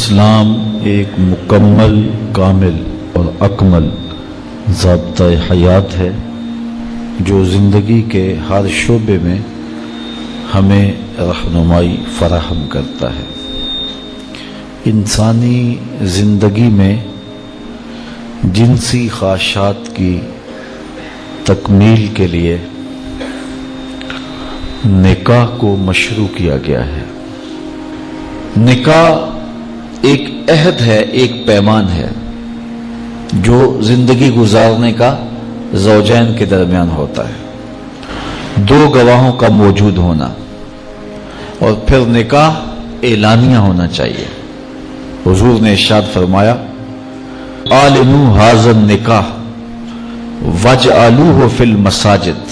اسلام ایک مکمل، کامل اور اکمل ضابطۂ حیات ہے جو زندگی کے ہر شعبے میں ہمیں رہنمائی فراہم کرتا ہے۔ انسانی زندگی میں جنسی خواہشات کی تکمیل کے لیے نکاح کو مشروع کیا گیا ہے۔ نکاح ایک عہد ہے، ایک پیمان ہے جو زندگی گزارنے کا زوجین کے درمیان ہوتا ہے۔ دو گواہوں کا موجود ہونا اور پھر نکاح اعلانیہ ہونا چاہیے۔ حضور نے ارشاد فرمایا اعلنوا ھذا النکاح واجعلوہ فی المساجد،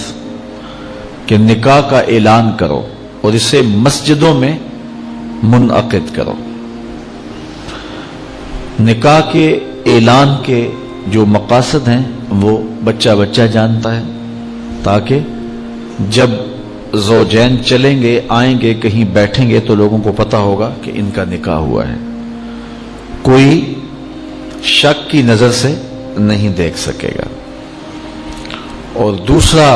کہ نکاح کا اعلان کرو اور اسے مسجدوں میں منعقد کرو۔ نکاح کے اعلان کے جو مقاصد ہیں وہ بچہ بچہ جانتا ہے، تاکہ جب زوجین چلیں گے، آئیں گے، کہیں بیٹھیں گے تو لوگوں کو پتہ ہوگا کہ ان کا نکاح ہوا ہے، کوئی شک کی نظر سے نہیں دیکھ سکے گا۔ اور دوسرا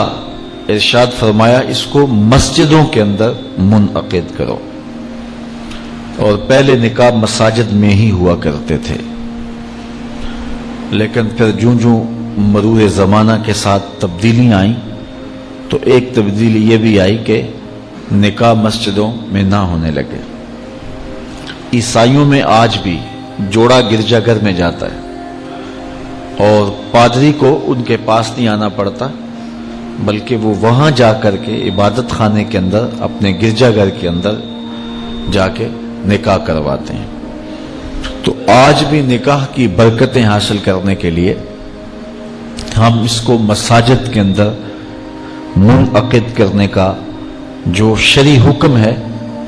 ارشاد فرمایا اس کو مسجدوں کے اندر منعقد کرو، اور پہلے نکاح مساجد میں ہی ہوا کرتے تھے، لیکن پھر جوں مرور زمانہ کے ساتھ تبدیلیاں آئیں تو ایک تبدیلی یہ بھی آئی کہ نکاح مسجدوں میں نہ ہونے لگے۔ عیسائیوں میں آج بھی جوڑا گرجا گھر میں جاتا ہے اور پادری کو ان کے پاس نہیں آنا پڑتا، بلکہ وہ وہاں جا کر کے عبادت خانے کے اندر، اپنے گرجا گھر کے اندر جا کے نکاح کرواتے ہیں۔ تو آج بھی نکاح کی برکتیں حاصل کرنے کے لیے ہم اس کو مساجد کے اندر منعقد کرنے کا جو شرعی حکم ہے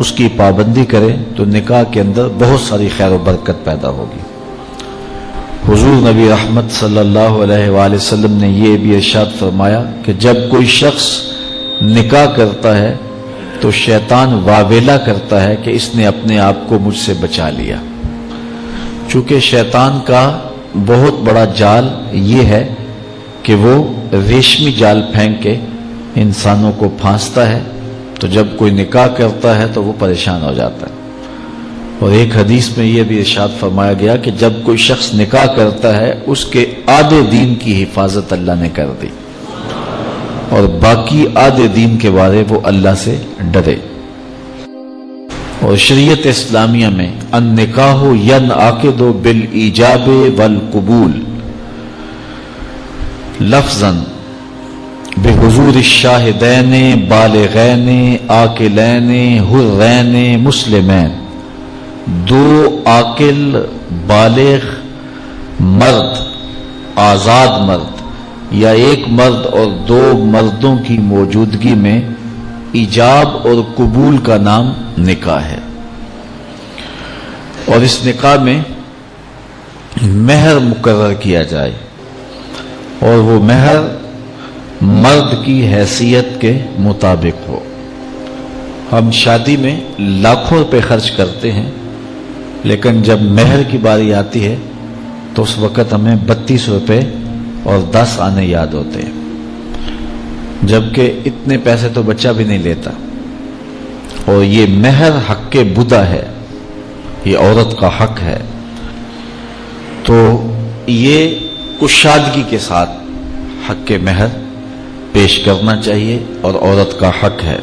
اس کی پابندی کریں تو نکاح کے اندر بہت ساری خیر و برکت پیدا ہوگی۔ حضور نبی رحمت صلی اللہ علیہ وآلہ وسلم نے یہ بھی ارشاد فرمایا کہ جب کوئی شخص نکاح کرتا ہے تو شیطان واویلا کرتا ہے کہ اس نے اپنے آپ کو مجھ سے بچا لیا۔ چونکہ شیطان کا بہت بڑا جال یہ ہے کہ وہ ریشمی جال پھینک کے انسانوں کو پھانستا ہے، تو جب کوئی نکاح کرتا ہے تو وہ پریشان ہو جاتا ہے۔ اور ایک حدیث میں یہ بھی ارشاد فرمایا گیا کہ جب کوئی شخص نکاح کرتا ہے اس کے آدھے دین کی حفاظت اللہ نے کر دی، اور باقی آدھے دین کے بارے وہ اللہ سے ڈرے۔ اور شریعت اسلامیہ میں النکاح ینعقد بالایجاب والقبول لفظا بحضور الشاہدین بالغین عاقلین حرین مسلمین، دو عاقل بالغ مرد، آزاد مرد یا ایک مرد اور دو مردوں کی موجودگی میں ایجاب اور قبول کا نام نکاح ہے۔ اور اس نکاح میں مہر مقرر کیا جائے، اور وہ مہر مرد کی حیثیت کے مطابق ہو۔ ہم شادی میں لاکھوں روپے خرچ کرتے ہیں، لیکن جب مہر کی باری آتی ہے تو اس وقت ہمیں 32 روپے اور 10 آنے یاد ہوتے ہیں، جبکہ اتنے پیسے تو بچہ بھی نہیں لیتا۔ اور یہ مہر حق بدا ہے، یہ عورت کا حق ہے، تو یہ کشادگی کے ساتھ حق مہر پیش کرنا چاہیے اور عورت کا حق ہے۔